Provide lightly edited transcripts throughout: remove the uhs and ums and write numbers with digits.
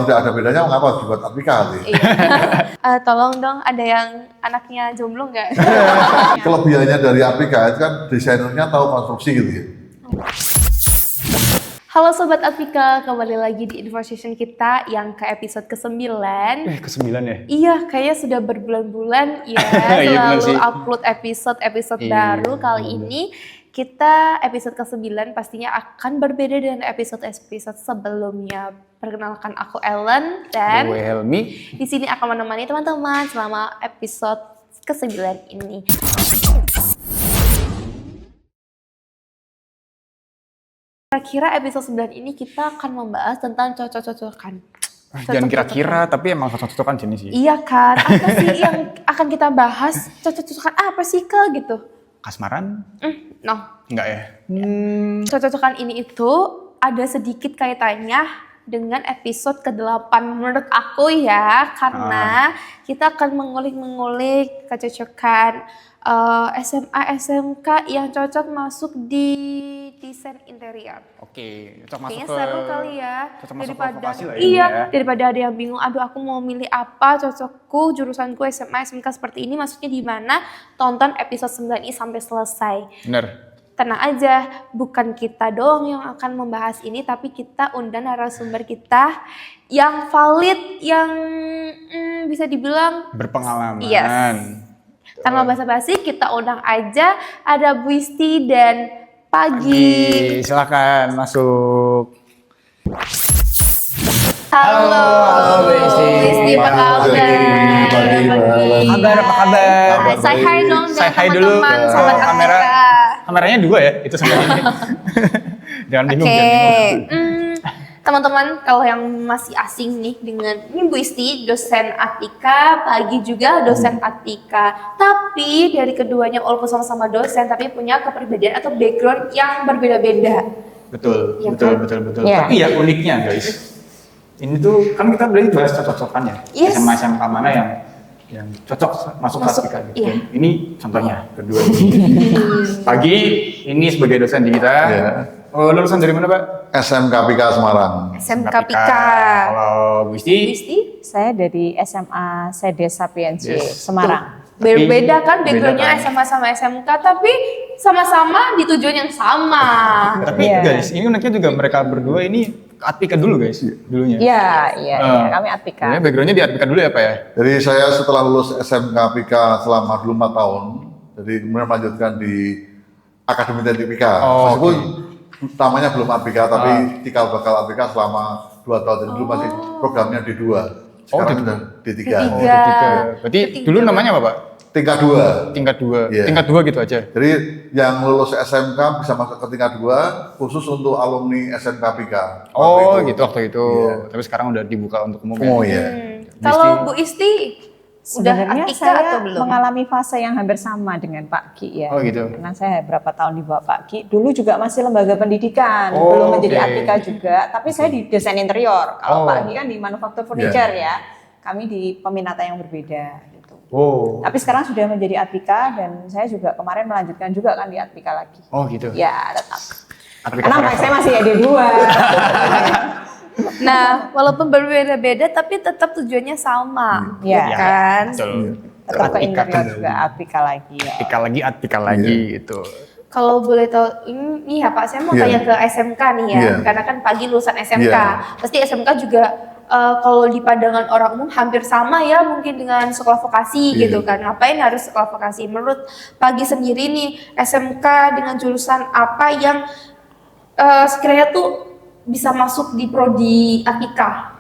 Tidak ada bedanya, mengapa dibuat aplikasi? Tolong dong, ada yang anaknya jomblo nggak? Kelebihannya dari aplikasi kan desainernya tahu konstruksi gitu ya. Halo Sobat Apika, kembali lagi di Infocation kita yang ke episode ke-9. Ke-9 ya? Iya, kayaknya sudah berbulan-bulan ya Iya, selalu sih. upload episode Iya. baru. Kali ini kita episode ke-9 pastinya akan berbeda dengan episode sebelumnya. Perkenalkan aku Ellen dan Gue Helmi. di sini akan menemani teman-teman selama episode ke-9 ini. Kira-kira episode 9 ini kita akan membahas tentang cocok-cocokan. Jangan kira-kira, tapi emang cocok-cocokan sini sih. Iya kan, apa sih yang akan kita bahas? Cocok-cocokan apa sih Kak gitu? Kasmaran? No, Enggak ya? cocok-cocokan ini itu ada sedikit kaitannya dengan episode ke-8 menurut aku ya, karena kita akan mengulik-mengulik kecocokan SMA SMK yang cocok masuk di desain interior. Oke, cocok masuk Kayaknya ke... seru kali ya, cocok masuk ke daripada vokasi lah ya, iya, ya. daripada ada yang bingung, aduh aku mau milih apa, cocokku, jurusanku SMA SMK seperti ini, masuknya di mana? Tonton episode 9 ini sampai selesai. Bener. Tenang aja, bukan kita doang yang akan membahas ini, tapi kita undang narasumber kita yang valid, yang bisa dibilang Berpengalaman. Yes. Tanpa basa-basi, kita undang aja, ada Bu Isti dan Pagi. Silakan masuk. Halo, Bu Isti. apa kabar? Apa kabar? Say hi dong Say dengan hi dulu teman-teman, ke sobat kamera. Apika. Kameranya 2 ya, itu sama ini. Jangan bingung, Oke, jangan bingung. teman-teman kalau yang masih asing nih dengan ini Bu Isti, dosen Apika, Pagi juga dosen Apika. Tapi dari keduanya walaupun sama-sama dosen, tapi punya kepribadian atau background yang berbeda-beda. Betul, Iya betul, kan? betul, betul. Iya. Tapi ya uniknya guys, ini tuh kan kita berarti bahas cocok-cocokan ya. Yes. SMA SMK mana yang cocok masuk Masuk, Apika gitu. iya. Ini contohnya kedua ini. Pagi ini sebagai dosen di kita. Iya. Oh, lulusan dari mana Pak? SMK Pika Semarang. SMK Apika. Pika. Kalau Bu Bu Isti, Isti Saya dari SMA Sedes Sapiensi Yes. Semarang. berbeda kan Beda backgroundnya kan? SMA sama SMK, tapi sama-sama di tujuan yang sama. tapi Iya. guys, ini uniknya juga mereka berdua ini Apika dulu guys, dulunya. Iya, iya, Ah. kami Apika. Ini backgroundnya di Apika dulu ya Pak ya? Jadi saya setelah lulus SMK Pika selama 24 tahun, jadi kemudian melanjutkan di Akademi Teknik Pika. Oh, Meskipun namanya belum Apika, tapi cikal bakal Apika selama 2 tahun. Jadi dulu masih programnya D2. Sekarang D2. sudah D3. D3. Oh, D3. Berarti Ketiga. dulu namanya apa Pak? Tingkat 2. Tingkat 2. Iya. Tingkat 2 gitu aja. Jadi yang lulus SMK bisa masuk ke tingkat 2 khusus untuk alumni SMK Pika. Oh gitu waktu itu. Iya. Tapi sekarang udah dibuka untuk umum Oh ya. iya. Kalau Bu Isti udah Sebenarnya Apika saya atau belum? mengalami fase yang hampir sama dengan Pak Ki ya. Oh, gitu. Karena saya berapa tahun di bawah Pak Ki. Dulu juga masih lembaga pendidikan, Oh, belum menjadi oke. Apika juga. Tapi saya di desain interior. Kalau Oh. Pak Ki kan di manufaktur furniture ya. Kami di peminatan yang berbeda gitu. Oh. Tapi sekarang sudah menjadi Apika dan saya juga kemarin melanjutkan juga kan di Apika lagi. Oh gitu. Ya tetap. Apika Karena forever. saya masih ada 2. Nah, walaupun berbeda-beda tapi tetap tujuannya sama. Iya. ya kan? Betul. Tetap ke Apika interior kembali. juga Apika lagi ya. Apika lagi gitu. Kalau boleh tahu, ini ya Pak, saya mau Iya. tanya ke SMK nih ya, Iya. karena kan Pagi lulusan SMK. Iya. Pasti SMK juga kalau di pandangan orang umum hampir sama ya mungkin dengan sekolah vokasi Iya. gitu kan. Ngapain harus sekolah vokasi? Menurut Pagi sendiri nih, SMK dengan jurusan apa yang sekiranya tuh bisa masuk di prodi Apika?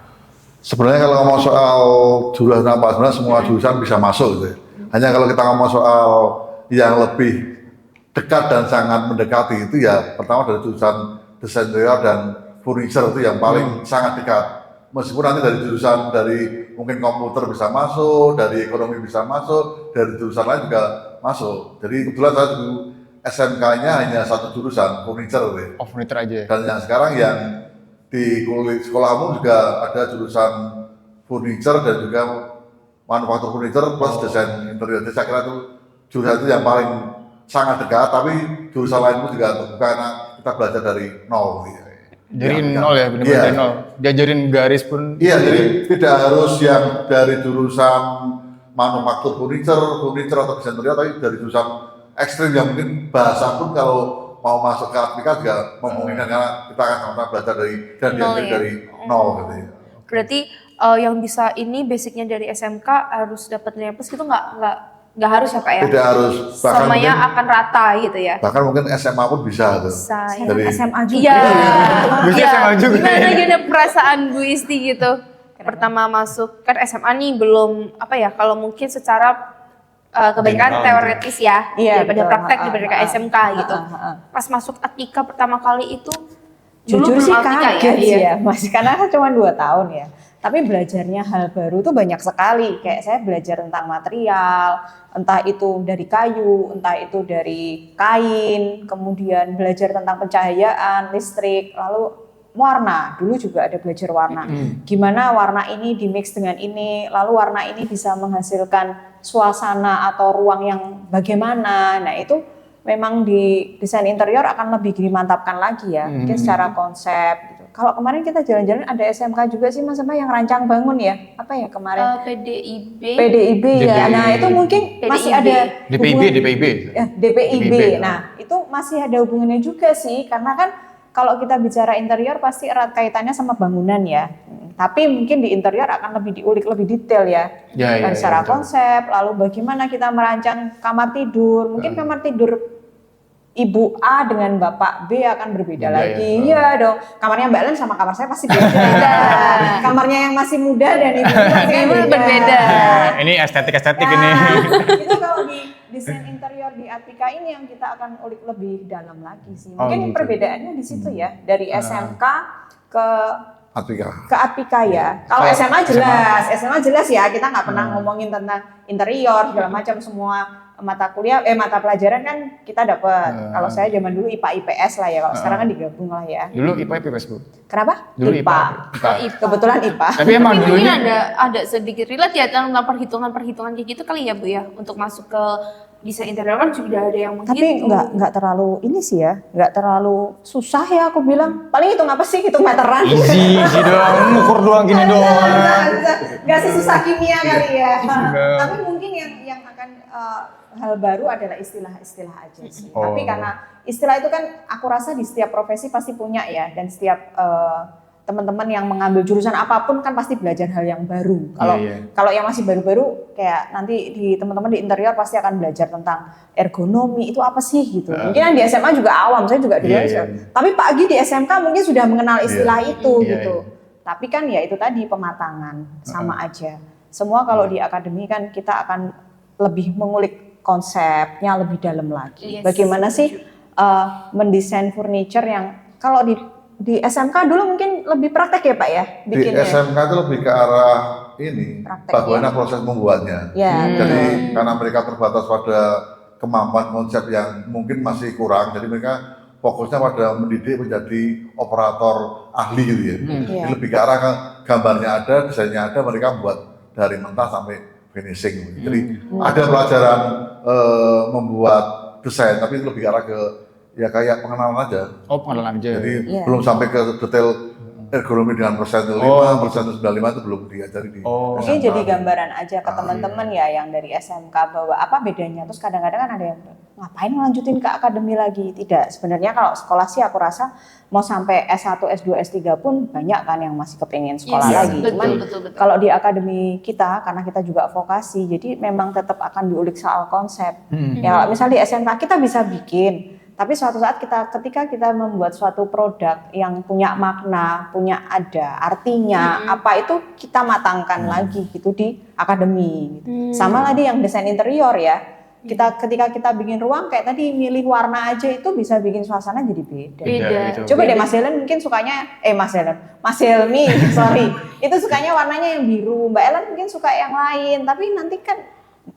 Sebenarnya kalau ngomong soal jurusan apa, sebenarnya semua jurusan bisa masuk gitu ya. Hanya kalau kita ngomong soal yang lebih dekat dan sangat mendekati itu ya pertama dari jurusan desain interior dan furniture itu yang paling sangat dekat. Meskipun nanti dari jurusan dari mungkin komputer bisa masuk, dari ekonomi bisa masuk, dari jurusan lain juga masuk. Jadi kebetulan saya dulu SMK-nya hanya satu jurusan furniture gitu ya. Oh furniture aja. Dan yang sekarang yang di sekolah umum juga ada jurusan furniture dan juga manufaktur furniture plus desain interior. Jadi saya kira itu jurusan itu yang paling sangat dekat, tapi jurusan lain pun juga terbuka karena kita belajar dari nol. Gitu. Dari Yang- nol ya, benar-benar Iya. dari nol. Diajarin garis pun. Iya, jadi tidak harus yang dari jurusan manufaktur furniture atau desain interior, tapi dari jurusan ekstrim yang mungkin bahasa pun kalau mau masuk ke aplikasi juga memungkinkan karena kita akan sama-sama belajar dari dan Nol diajari ya? dari nol gitu ya. Berarti yang bisa ini basicnya dari SMK harus dapat nilai plus gitu nggak harus ya Kak ya? Tidak harus, bahkan Semuanya mungkin, akan rata gitu ya? bahkan mungkin SMA pun bisa tuh. Bisa ya. Dari SMA juga. Iya. Bisa sama juga Gimana ya. gimana perasaan Bu Isti gitu? Pertama masuk kan SMA nih belum apa ya? Kalau mungkin secara kebanyakan General, teoritis ya, Iya, daripada betul. praktek daripada SMK gitu. Pas masuk Atika pertama kali itu, dulu Jujur belum sih Atika kaget Iya. ya, masih karena kan cuma 2 tahun ya. Tapi belajarnya hal baru tuh banyak sekali. Kayak saya belajar tentang material, entah itu dari kayu, entah itu dari kain, kemudian belajar tentang pencahayaan, listrik, lalu warna. Dulu juga ada belajar warna. Gimana warna ini dimix dengan ini, lalu warna ini bisa menghasilkan suasana atau ruang yang bagaimana. Nah, itu memang di desain interior akan lebih dimantapkan lagi ya, mungkin secara konsep gitu. Kalau kemarin kita jalan-jalan ada SMK juga sih Mas Emma yang rancang bangun ya, apa ya kemarin? PDIB. PDIB ya. Nah, itu mungkin masih ada DPIB. ya, DPIB. Nah, itu masih ada hubungannya juga sih, karena kan kalau kita bicara interior pasti erat kaitannya sama bangunan ya. Tapi mungkin di interior akan lebih diulik lebih detail ya. Ya, Dan secara betul. konsep, lalu bagaimana kita merancang kamar tidur. Mungkin kamar tidur Ibu A dengan Bapak B akan berbeda Beda lagi. ya. Iya dong. Kamarnya Mbak Len sama kamar saya pasti beda. Kamarnya yang masih muda dan ibu pasti Ibu berbeda. Ini estetik Nah, ini. itu kalau di desain interior di Atika ini yang kita akan ulik lebih dalam lagi sih. Oh, Mungkin gitu. perbedaannya di situ ya, dari SMK ke Atika. Atika ya. Kalau Kalau SMA jelas ya, kita nggak pernah ngomongin tentang interior segala macam, semua mata kuliah mata pelajaran kan kita dapat. Kalau saya zaman dulu IPA IPS lah ya, kalau sekarang kan digabung lah ya. Dulu IPA IPS, Bu. Kenapa? Dulu IPA. Kebetulan IPA. Tapi emang Tapi mungkin dulunya ada sedikit relate ya tentang perhitungan kayak gitu kali ya Bu ya, untuk masuk ke desain interior kan sudah ada yang Tapi menghitung. nggak terlalu ini sih ya, nggak terlalu susah ya aku bilang. Paling hitung apa sih, hitung meteran. easy doang, ngukur doang gini doang. Nggak sesusah kimia kali ya. Enggak. Tapi mungkin yang akan hal baru adalah istilah-istilah aja sih. Oh. Tapi karena istilah itu kan aku rasa di setiap profesi pasti punya ya, dan setiap teman-teman yang mengambil jurusan apapun kan pasti belajar hal yang baru. Kalau Iya. kalau yang masih baru-baru kayak nanti di teman-teman di interior pasti akan belajar tentang ergonomi itu apa sih gitu. Mungkin yang di SMA juga awam, saya juga di Iya, SMA. iya. Tapi Pak Agi di SMK mungkin sudah mengenal istilah itu Iya, gitu. Tapi kan ya itu tadi pematangan sama aja. Semua kalau di akademi kan kita akan lebih mengulik konsepnya lebih dalam lagi. Yes. Bagaimana sih mendesain furniture yang kalau di SMK dulu mungkin lebih praktek ya Pak ya Di bikinnya. SMK itu lebih ke arah ini, Praktek, bagaimana proses membuatnya. Ya. Jadi karena mereka terbatas pada kemampuan konsep yang mungkin masih kurang, jadi mereka fokusnya pada mendidik menjadi operator ahli gitu ya. Jadi Iya. lebih ke arah ke gambarnya ada, desainnya ada, mereka buat dari mentah sampai finishing. Gitu. Jadi ada pelajaran membuat desain, tapi lebih ke arah ke ya kayak pengenalan aja. Oh, pengenalan aja. Jadi Iya. belum sampai ke detail ergonomi dengan persentil 5, Oh. persentil 95 itu belum diajari di Oh. Mungkin SMK. jadi gambaran aja ke Ah, teman-teman ya yang dari SMK bahwa apa bedanya. Terus kadang-kadang kan ada yang ngapain ngelanjutin ke akademi lagi? Tidak. Sebenarnya kalau sekolah sih aku rasa mau sampai S1, S2, S3 pun banyak kan yang masih kepengen sekolah Yes, lagi. betul, Cuman betul. kalau di akademi kita karena kita juga vokasi, jadi memang tetap akan diulik soal konsep. Ya kalau misalnya di SMK kita bisa bikin, tapi suatu saat ketika kita membuat suatu produk yang punya makna, punya ada artinya, apa itu kita matangkan lagi gitu di akademi. Gitu. Sama tadi yang desain interior ya. Ketika kita bikin ruang kayak tadi milih warna aja itu bisa bikin suasana jadi beda. Beda. gitu. Coba deh Mas Helen mungkin sukanya Mas Helmi, sorry. Itu sukanya warnanya yang biru. Mbak Ellen mungkin suka yang lain, tapi nanti kan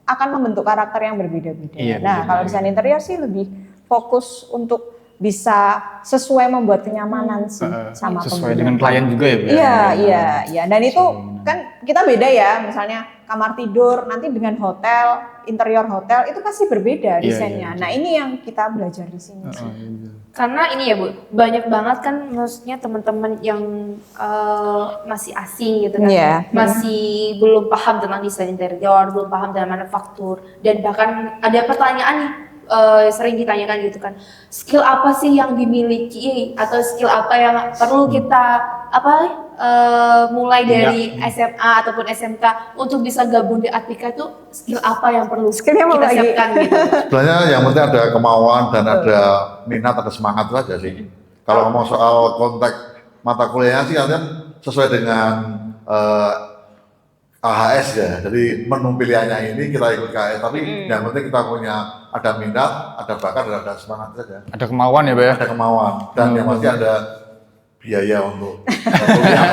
akan membentuk karakter yang berbeda-beda. Iya, Nah, berbeda-beda. kalau desain interior sih lebih fokus untuk bisa sesuai membuat kenyamanan sih sama sesuai pengguna. dengan klien juga ya, Bu? Iya. Dan itu kan kita beda ya, misalnya kamar tidur nanti dengan hotel, interior hotel itu pasti berbeda Iya, desainnya. iya. Nah, ini yang kita belajar di sini sih. Iya. Karena ini ya Bu, banyak banget kan maksudnya teman-teman yang masih asing gitu kan, Iya. masih belum paham tentang desain interior, belum paham tentang manufaktur, dan bahkan ada pertanyaan nih sering ditanyakan gitu kan, skill apa sih yang dimiliki atau skill apa yang perlu kita mulai dari SMA ataupun SMK untuk bisa gabung di Atika tuh skill apa yang perlu Skillnya kita apa lagi? siapkan gitu. Sebenarnya yang penting ada kemauan dan ada minat, ada semangat itu aja sih. Kalau ngomong soal konteks mata kuliahnya sih kalian sesuai dengan AHS ya. Jadi menu pilihannya ini kita ikut KS, tapi yang penting kita punya ada minat, ada bakat, dan ada semangat saja. Ada kemauan ya, Pak ya? Ada kemauan dan yang pasti ada biaya untuk kuliah.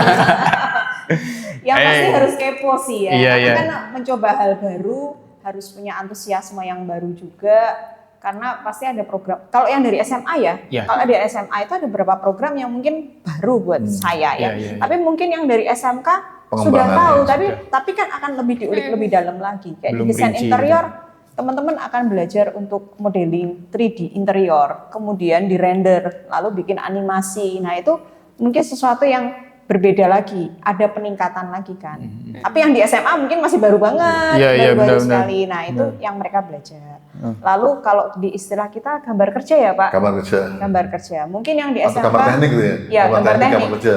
Yang pasti harus kepo sih ya. Iya, Tapi iya. kan mencoba hal baru harus punya antusiasme yang baru juga. Karena pasti ada program. Kalau yang dari SMA ya, Iya. kalau dari SMA itu ada beberapa program yang mungkin baru buat saya ya. Iya. Tapi mungkin yang dari SMK sudah Pengembangannya tahu, sudah. tapi kan akan lebih diulik lebih dalam lagi. Kayak Belum di desain rinci interior, teman-teman akan belajar untuk modeling 3D interior, kemudian di render, lalu bikin animasi. Nah itu mungkin sesuatu yang berbeda lagi, ada peningkatan lagi kan. Tapi yang di SMA mungkin masih baru banget, Iya, iya, baru-baru benar-benar. sekali. Nah itu yang mereka belajar. Lalu kalau di istilah kita gambar kerja ya Pak, Gambar kerja. gambar kerja. Mungkin yang di Atau SMA gambar teknik gitu ya? Iya, gambar teknik. Gambar kerja.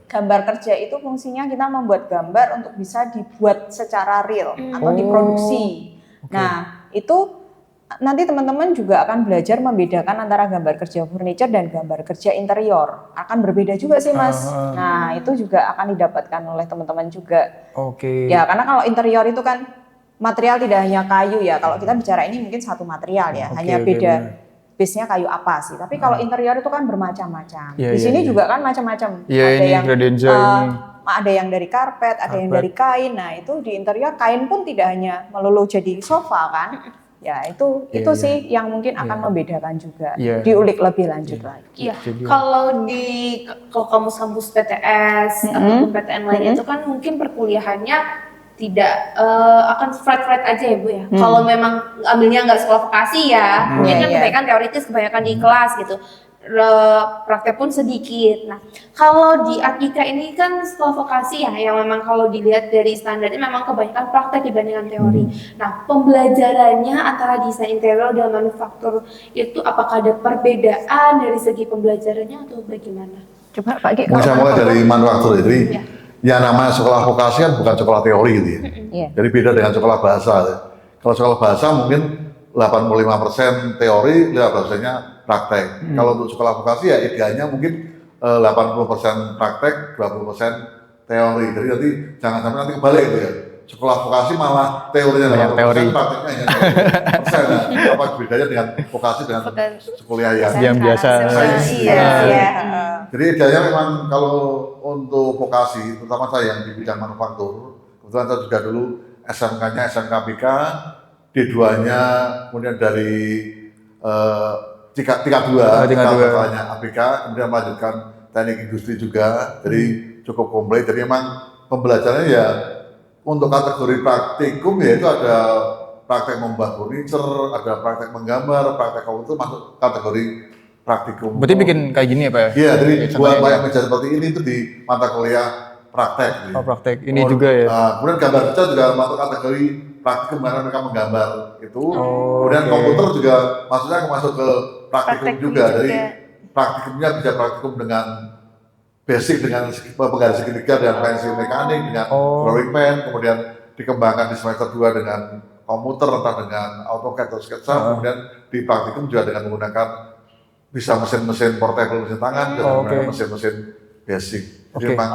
Gambar kerja itu fungsinya kita membuat gambar untuk bisa dibuat secara real atau diproduksi. Nah, itu nanti teman-teman juga akan belajar membedakan antara gambar kerja furniture dan gambar kerja interior. Akan berbeda juga sih, Mas. Nah, itu juga akan didapatkan oleh teman-teman juga. Oke. Ya, karena kalau interior itu kan material tidak hanya kayu ya. Kalau kita bicara ini mungkin satu material ya, Oke, hanya oke, beda benar. base-nya kayu apa sih. Tapi kalau interior itu kan bermacam-macam. Iya, Di iya, sini iya. juga kan macam-macam. Iya, ini credenza ini. Ada yang dari karpet, ada yang dari kain. Nah, itu di interior kain pun tidak hanya melulu jadi sofa kan. Ya, itu Iya, iya. sih yang mungkin akan membedakan juga. Iya. Diulik lebih lanjut lagi. Iya, Jadi- kalau kampus-kampus PTS ataupun PTN lainnya itu kan mungkin perkuliahannya tidak akan flat aja ya Bu ya. Kalau memang ambilnya nggak sekolah vokasi ya, mungkin kan Iya, iya. kebanyakan teoritis, kebanyakan di kelas gitu. Praktek pun sedikit. Nah, kalau di Atika ini kan sekolah vokasi ya, yang memang kalau dilihat dari standarnya memang kebanyakan praktek dibandingkan teori. Nah, pembelajarannya antara desain interior dan manufaktur itu apakah ada perbedaan dari segi pembelajarannya atau bagaimana? Coba Pak Ki, Mungkin saya mulai dari manufaktur. Jadi Iya. yang namanya sekolah vokasi kan bukan sekolah teori gitu ya. Iya. Jadi beda dengan sekolah bahasa. Ya. Kalau sekolah bahasa mungkin 85% teori, 15%-nya praktek. Kalau untuk sekolah vokasi ya idealnya mungkin 80% praktek, 20% teori. Jadi nanti jangan sampai nanti kebalik gitu ya. Sekolah vokasi malah teorinya Banyak 80%, teori. prakteknya hanya 20%. Nah, apa bedanya dengan vokasi dengan kuliah yang biasa. Iya, iya. jadi idealnya memang kalau untuk vokasi, terutama saya yang di bidang manufaktur, kebetulan saya juga dulu SMK-nya SMK BK, D2-nya kemudian dari tingkat 2, tingkat ABK, kemudian melanjutkan teknik industri juga, jadi cukup komplit. Jadi memang pembelajarannya ya untuk kategori praktikum ya itu ada praktek membuat furniture, ada praktek menggambar, praktek komputer masuk kategori praktikum. Berarti bikin kayak gini ya, Pak ya? Iya, jadi Kayak buat contohnya. kayak meja seperti ini itu di mata kuliah praktek. Gitu. Oh, praktek. Ini juga ya? Kemudian gambar kerja juga masuk kategori praktikum karena mereka menggambar itu. Oh, kemudian oke. komputer juga maksudnya masuk ke praktikum Praktikum juga. juga. Jadi praktikumnya bisa praktikum dengan basic dengan penggaris segitiga dengan pensil mekanik dengan Oh. drawing pen, kemudian dikembangkan di semester 2 dengan komputer entah dengan AutoCAD atau SketchUp, kemudian di praktikum juga dengan menggunakan bisa mesin-mesin portable, mesin tangan, dan Oh, menggunakan oke. mesin-mesin basic. Jadi Oke. memang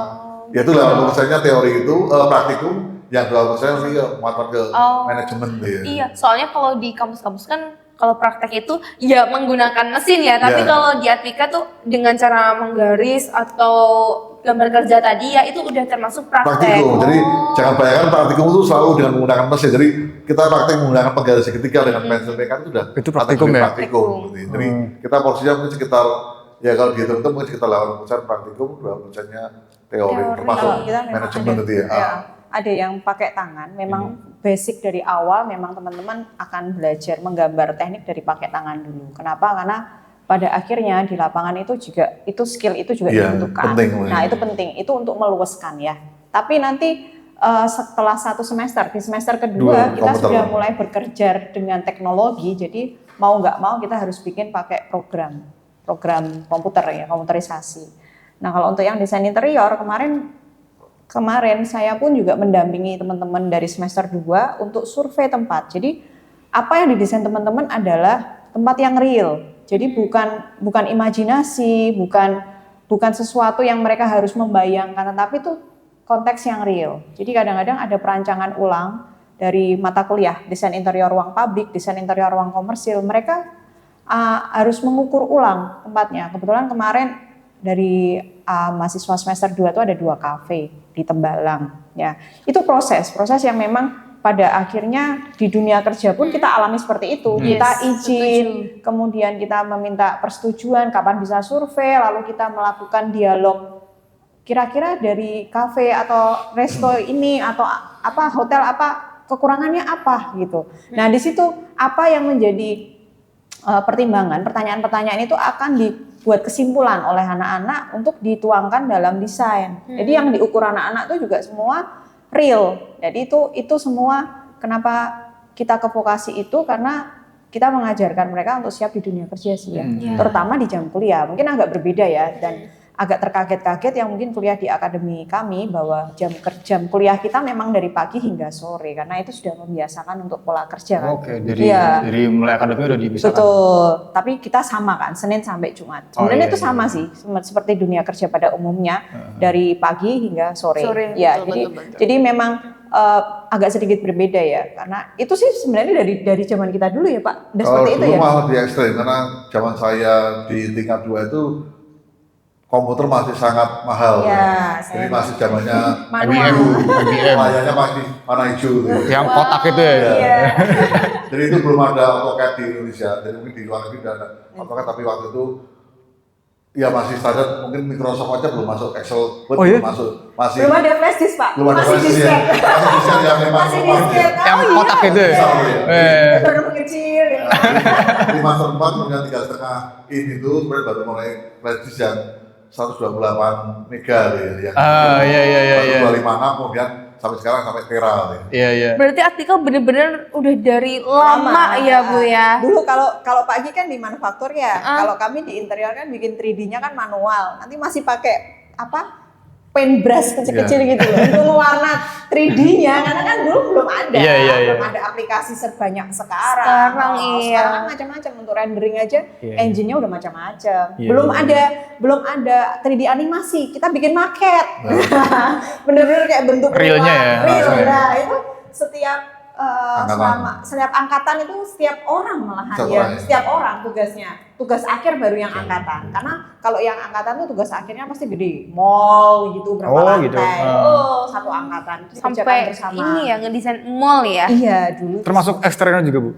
ya itu 80%-nya teori itu praktikum, yang 20% sih muatan ke manajemen ya. Iya, soalnya kalau di kampus-kampus kan kalau praktek itu ya menggunakan mesin ya, tapi Iya. kalau di Atika tuh dengan cara menggaris atau gambar kerja tadi ya itu udah termasuk praktek. Praktikum, jadi jangan bayangkan praktikum itu selalu dengan menggunakan mesin. Jadi kita praktik menggunakan penggaris segitiga dengan pensil mekanik itu sudah Itu praktikum kategori ya? Praktikum. Gitu. Jadi kita porsinya mungkin sekitar ya kalau dihitung itu mungkin sekitar 80% praktikum, 20%-nya teori, termasuk Kalau kita memang manajemen ada, itu ya. ada yang pakai tangan, memang basic dari awal memang teman-teman akan belajar menggambar teknik dari pakai tangan dulu. Kenapa? Karena pada akhirnya di lapangan itu juga itu skill itu juga Iya, dibutuhkan. penting. Nah itu penting, itu untuk meluaskan ya. Tapi nanti setelah 1 semester, di semester kedua kita komputer. sudah mulai bekerja dengan teknologi. Jadi mau nggak mau kita harus bikin pakai program komputer ya, komputerisasi. Nah kalau untuk yang desain interior kemarin saya pun juga mendampingi teman-teman dari semester 2 untuk survei tempat. Jadi apa yang didesain teman-teman adalah tempat yang real. Jadi bukan imajinasi, bukan sesuatu yang mereka harus membayangkan, tetapi itu konteks yang real. Jadi kadang-kadang ada perancangan ulang dari mata kuliah desain interior ruang publik, desain interior ruang komersil. Mereka harus mengukur ulang tempatnya. Kebetulan kemarin dari mahasiswa semester 2 itu ada 2 kafe di Tembalang ya. Itu proses yang memang pada akhirnya di dunia kerja pun kita alami seperti itu. Kita izin, kemudian kita meminta persetujuan kapan bisa survei, lalu kita melakukan dialog kira-kira dari kafe atau resto ini atau apa hotel apa kekurangannya apa gitu. Nah, di situ apa yang menjadi pertimbangan, pertanyaan-pertanyaan itu akan dibuat kesimpulan oleh anak-anak untuk dituangkan dalam desain. Jadi yang diukur anak-anak itu juga semua real. Jadi itu semua kenapa kita ke vokasi itu karena kita mengajarkan mereka untuk siap di dunia kerja sih ya. Terutama di jam kuliah. Mungkin agak berbeda ya dan agak terkaget-kaget yang mungkin kuliah di akademi kami bahwa jam kuliah kita memang dari pagi hingga sore karena itu sudah membiasakan untuk pola kerja kan. Oke, dari mulai akademi udah dibiasakan. Betul, tapi kita sama kan Senin sampai Jumat. Sebenarnya itu sama sih seperti dunia kerja pada umumnya dari pagi hingga sore. Ya, jadi memang agak sedikit berbeda ya karena itu sih sebenarnya dari zaman kita dulu ya Pak. Udah seperti itu ya. Dulu malah lebih ekstrim karena zaman saya di tingkat 2 itu komputer masih sangat mahal. Ya, jadi masih zamannya manual. IBM. layarnya masih warna hijau. Gitu. Yang kotak itu ya. Iya. Jadi itu belum ada AutoCAD di Indonesia. Jadi mungkin di luar negeri udah ada AutoCAD tapi waktu itu ya masih standar. Mungkin Microsoft aja belum masuk, Excel Word belum masuk. Belum ada flash disk Pak. Belum ada flash disk ya. Masih disket yang memang Masih disket. Yang kotak itu ya. Baru kecil ya. Di master 4 kemudian 3,5 in itu kemudian baru mulai flash disk yang 128 mega ya. Iya. 125 kemudian sampai sekarang sampai tera ya. Iya. Berarti Atika bener-bener udah dari lama ya Bu ya. Dulu kalau Pak Gi kan di manufaktur ya. Kalau kami di interior kan bikin 3D-nya kan manual. Nanti masih pakai apa? Paintbrush kecil-kecil gitu loh untuk mewarna 3D-nya karena kan dulu belum ada. Belum ada aplikasi sebanyak sekarang. Sekarang kan macam-macam untuk rendering aja engine-nya udah macam-macam. Belum ada 3D animasi. Kita bikin maket. Bener-bener kayak bentuk realnya ya. Real. Nah, itu setiap setiap angkatan itu setiap orang malahan ya. Setiap orang tugasnya. Tugas akhir baru yang angkatan. Karena kalau yang angkatan tuh tugas akhirnya pasti gede. Mall gitu berapa lantai. Gitu. Satu angkatan. Sampai ini ya ngedesain mall ya. Iya dulu. Termasuk eksteriornya juga Bu?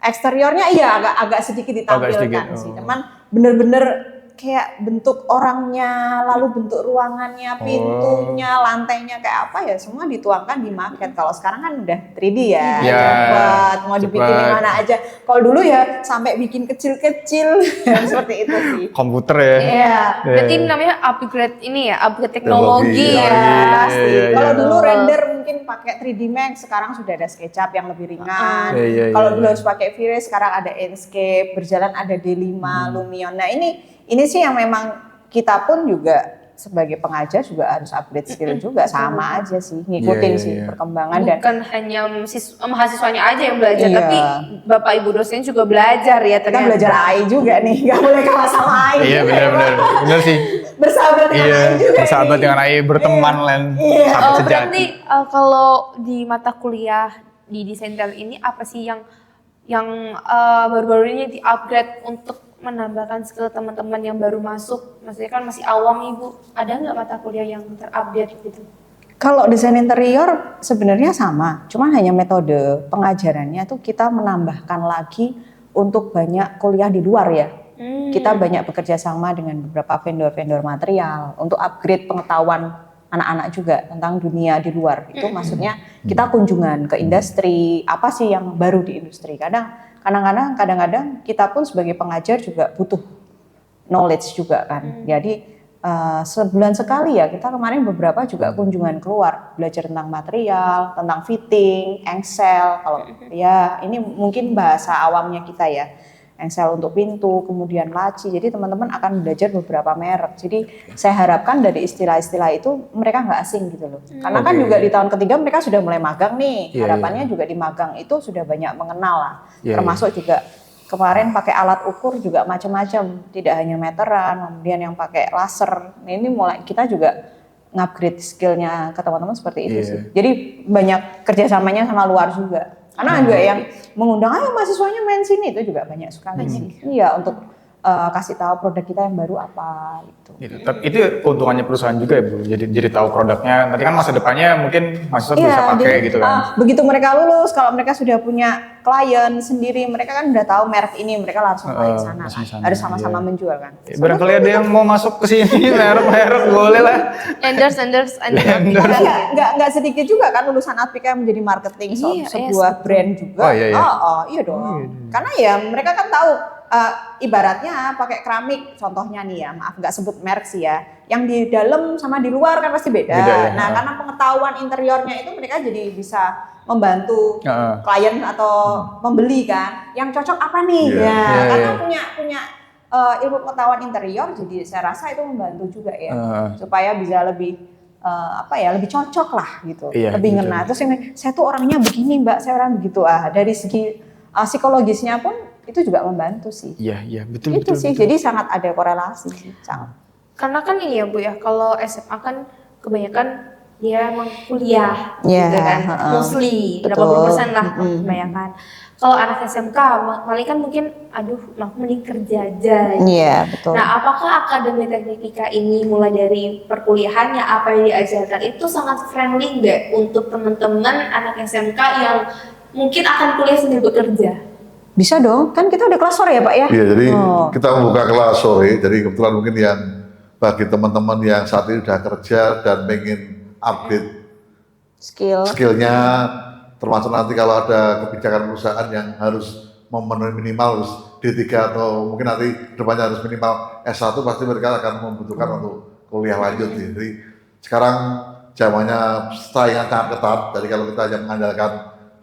Eksteriornya iya agak sedikit ditampilkan sih. Cuman bener-bener kayak bentuk orangnya, lalu bentuk ruangannya, pintunya, lantainya kayak apa ya semua dituangkan di maket. Kalau sekarang kan udah 3D ya, cepat mau dibikin di mana aja. Kalau dulu ya sampai bikin kecil-kecil seperti itu sih. Komputer ya. Iya. Berarti namanya upgrade ini ya, upgrade teknologi ya. Pasti. Kalau dulu render mungkin pakai 3D Max, sekarang sudah ada SketchUp yang lebih ringan. Kalau dulu harus pakai V-Ray, sekarang ada Enscape, berjalan ada D5, Lumion. Nah ini sih yang memang kita pun juga sebagai pengajar juga harus upgrade skill juga, sama aja sih, ngikutin sih perkembangan. Bukan hanya mahasiswanya aja yang belajar, tapi Bapak Ibu dosen juga belajar ya ternyata. Kita belajar AI juga nih, nggak boleh kalah sama AI. Iya benar sih. Bersahabat dengan AI juga. Bersahabat dengan AI, berteman lain. Berarti kalau di mata kuliah di desain interior ini apa sih yang baru-baru ini di-upgrade untuk menambahkan skill teman-teman yang baru masuk? Maksudnya kan masih awam Ibu. Ada nggak mata kuliah yang terupdate gitu? Kalau desain interior sebenarnya sama, cuman hanya metode pengajarannya tuh kita menambahkan lagi untuk banyak kuliah di luar ya. Kita banyak bekerja sama dengan beberapa vendor-vendor material untuk upgrade pengetahuan anak-anak juga tentang dunia di luar. Itu maksudnya kita kunjungan ke industri, apa sih yang baru di industri. Kadang-kadang kita pun sebagai pengajar juga butuh knowledge juga kan. Jadi sebulan sekali ya, kita kemarin beberapa juga kunjungan keluar, belajar tentang material, tentang fitting, engsel. Kalau ya ini mungkin bahasa awamnya kita ya, engsel untuk pintu, kemudian laci. Jadi teman-teman akan belajar beberapa merek. Jadi saya harapkan dari istilah-istilah itu mereka nggak asing gitu loh. Karena kan juga di tahun ketiga mereka sudah mulai magang nih. Harapannya juga di magang itu sudah banyak mengenal lah. Termasuk juga kemarin pakai alat ukur juga macam-macam, tidak hanya meteran, kemudian yang pakai laser. Nah, ini mulai kita juga ngupgrade skillnya ke teman-teman seperti itu sih. Jadi banyak kerjasamanya sama luar juga. Karena juga yang mengundang, ayo mahasiswanya main sini, itu juga banyak sekali sih. Iya, untuk kasih tahu produk kita yang baru apa gitu. Tapi itu keuntungannya perusahaan juga ya Bu. Jadi tahu produknya. Nanti kan masa depannya mungkin mahasiswa bisa pakai gitu kan. Begitu mereka lulus, kalau mereka sudah punya klien sendiri, mereka kan udah tahu merek ini, mereka langsung ke sana. Harus sama-sama menjual kan. Barangkali ada yang mau masuk ke sini merek boleh lah. Endorse. Nggak sedikit juga kan lulusan Advika yang menjadi marketing sebuah brand juga. Iya dong. Karena ya mereka kan tahu. Ibaratnya pakai keramik, contohnya nih ya, maaf nggak sebut merek sih ya, yang di dalam sama di luar kan pasti beda. Nah karena pengetahuan interiornya itu mereka jadi bisa membantu klien atau pembeli kan, yang cocok apa nih karena punya ilmu pengetahuan interior, jadi saya rasa itu membantu juga ya, supaya bisa lebih lebih cocok lah gitu, lebih ngena. Terus saya tuh orangnya begini Mbak, saya orang begitu. Dari segi psikologisnya pun itu juga membantu sih. Iya, betul. Jadi sangat ada korelasi sih, sangat. Karena kan ini ya Bu ya, kalau SMA kan kebanyakan dia emang kuliah gitu kan, mostly 80% lah kebanyakan. Kalau anak SMK paling kan mungkin mending kerja aja. Iya, betul. Nah, apakah Akademi Teknika ini mulai dari perkuliahannya apa yang diajarkan itu sangat friendly nggak untuk teman-teman anak SMK yang mungkin akan kuliah sambil bekerja? Bisa dong, kan kita udah kelas sore ya Pak ya? Iya, jadi kita membuka kelas sore, jadi kebetulan mungkin yang bagi teman-teman yang saat ini sudah kerja dan ingin upgrade skillnya, termasuk nanti kalau ada kebijakan perusahaan yang harus memenuhi minimal harus D3 atau mungkin nanti depannya harus minimal S1, pasti mereka akan membutuhkan untuk kuliah lanjut. Jadi sekarang zamannya saingan sangat ketat, jadi kalau kita hanya mengandalkan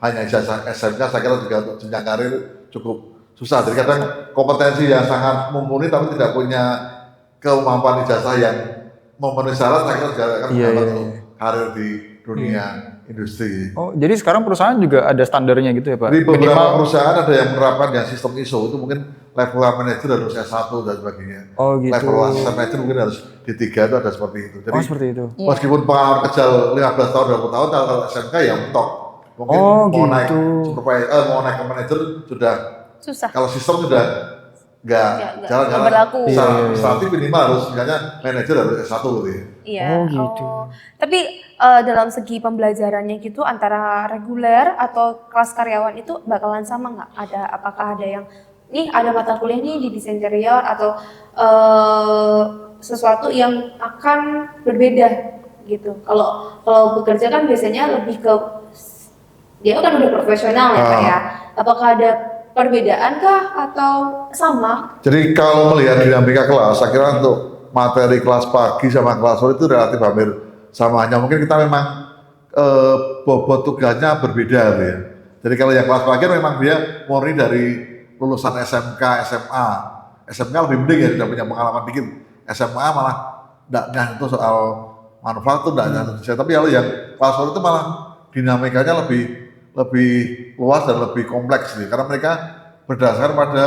hanya ijazah SMK, saya kira juga untuk jenjang karir cukup susah. Jadi kadang kompetensi yang sangat mumpuni tapi tidak punya kemampuan ijazah yang memenuhi syarat, saya kira juga akan untuk karir di dunia industri. Oh, jadi sekarang perusahaan juga ada standarnya gitu ya Pak? Di beberapa perusahaan ada yang menerapkan yang sistem ISO, itu mungkin level manager harus S1 dan sebagainya. Oh gitu. Level asisten manager mungkin harus D3 itu ada seperti itu. Jadi seperti itu. Meskipun pengalaman kerja 15 tahun, 20 tahun, kalau SMK ya mentok. Mungkin mau naik mau naik ke manajer sudah susah. Kalau sistem sudah nggak jalan-jalan berlaku. Administratif minimal harus misalnya manajer harus S1 gitu ya. Iya. Gitu. Tapi dalam segi pembelajarannya gitu antara reguler atau kelas karyawan itu bakalan sama nggak? Apakah ada yang ada mata kuliah nih di desain interior atau sesuatu yang akan berbeda gitu? Kalau bekerja kan biasanya lebih ke dia kan udah profesional ya Pak ya. Apakah ada perbedaan kah atau sama? Jadi kalau melihat dinamika kelas, saya kira untuk materi kelas pagi sama kelas sore itu relatif hampir sama. Hanya mungkin kita memang bobot tugasnya berbeda ya. Jadi kalau yang kelas pagi memang dia murni dari lulusan SMK, SMA. SMK lebih mending ya, tidak punya pengalaman dikit. SMA malah tidak nyentuh soal manufaktur, tidak nyentuh. Tapi kalau yang kelas sore itu malah dinamikanya lebih luas dan lebih kompleks nih, karena mereka berdasarkan pada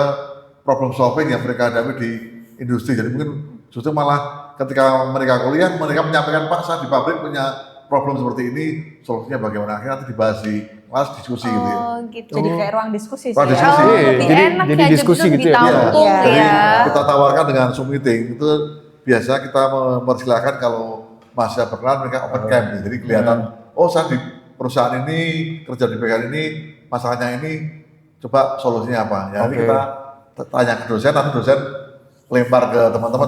problem solving yang mereka hadapi di industri. Jadi mungkin justru malah ketika mereka kuliah, mereka menyampaikan, Pak, saya di pabrik punya problem seperti ini, solusinya bagaimana? Akhirnya nanti dibahas di kelas diskusi gitu ya. Gitu. Jadi kayak ruang diskusi sih. Ruang diskusi. Lebih enak jadi ya, diskusi lebih gitu ya. tampung Iya. Jadi ya. kita tawarkan dengan Zoom meeting itu biasa kita mempersilahkan kalau mahasiswa berkenan mereka open camp. Jadi kelihatan, saya di perusahaan ini, kerja di perusahaan ini, masalahnya ini, coba solusinya apa. Ya, nanti kita tanya ke dosen, nanti dosen lempar ke teman-teman.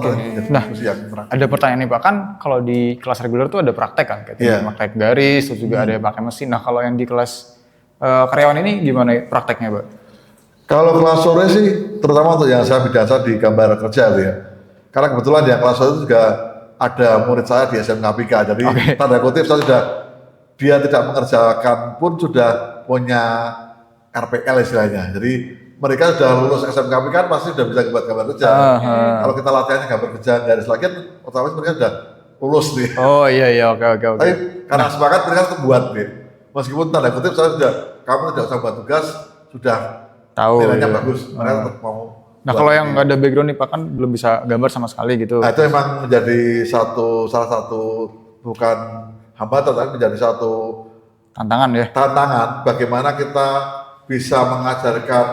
Nah, ada pertanyaan nih Pak, kan kalau di kelas reguler tuh ada praktek kan, kayak praktek garis, terus juga ada pakai mesin. Nah, kalau yang di kelas karyawan ini gimana prakteknya Pak? Kalau kelas sore sih, terutama untuk yang saya bidang di gambar kerja gitu ya, Karena kebetulan yang kelas 1 itu juga ada murid saya di SMK PIK, jadi tanda kutip saya sudah, dia tidak mengerjakan pun sudah punya RPL istilahnya. Jadi mereka sudah lulus SMK PIK kan pasti sudah bisa gambar kerja. Kalau kita latihannya gambar kerja garis lagi, otomatis mereka sudah lulus nih. Oh iya oke. Tapi karena semangat mereka tetap buat nih. Meskipun tanda kutip saya sudah, kamu tidak usah buat tugas, sudah Tahu. nilainya Iya. bagus, mereka tetap mau. Nah kalau yang nggak ada background nih Pak kan belum bisa gambar sama sekali gitu. Nah, itu emang menjadi salah satu bukan hambatan, tapi menjadi satu Tantangan ya. tantangan bagaimana kita bisa mengajarkan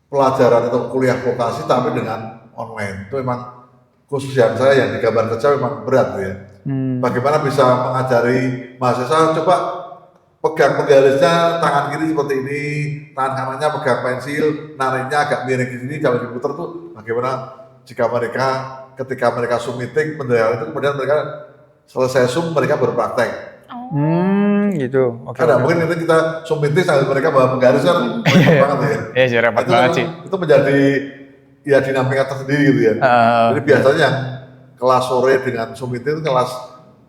pelajaran atau kuliah vokasi tapi dengan online. Itu memang khusus yang saya yang di gambar kerja memang berat ya. Bagaimana bisa mengajari mahasiswa coba pegang penggarisnya tangan kiri seperti ini, tangan kanannya pegang pensil, nariknya agak miring ke sini, kalau diputar tuh bagaimana jika mereka ketika mereka Zoom meeting pendengar itu kemudian mereka selesai Zoom mereka berpraktek. Gitu. Oke. Karena mungkin itu kita Zoom meeting sambil mereka bawa penggaris kan repot banget ya. Iya sih repot Itu banget sih. Itu menjadi ya dinamika tersendiri gitu ya. Jadi biasanya yang kelas sore dengan Zoom meeting itu kelas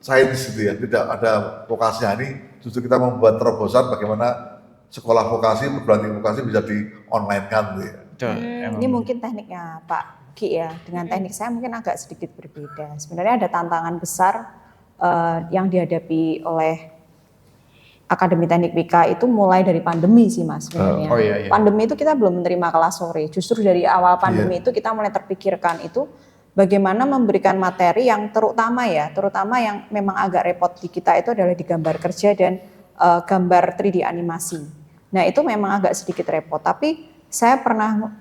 sains gitu ya, tidak ada vokasinya. Ini justru kita membuat terobosan bagaimana sekolah vokasi, perguruan tinggi vokasi bisa di online kan gitu ya. Betul, emang. Ini mungkin tekniknya Pak Ki ya, dengan teknik saya mungkin agak sedikit berbeda. Sebenarnya ada tantangan besar yang dihadapi oleh Akademi Teknik PIK itu mulai dari pandemi sih Mas sebenarnya. Oh, iya. Pandemi itu kita belum menerima kelas sore. Justru dari awal pandemi itu kita mulai terpikirkan itu bagaimana memberikan materi yang terutama yang memang agak repot di kita itu adalah di gambar kerja dan gambar 3D animasi. Nah itu memang agak sedikit repot, tapi saya pernah,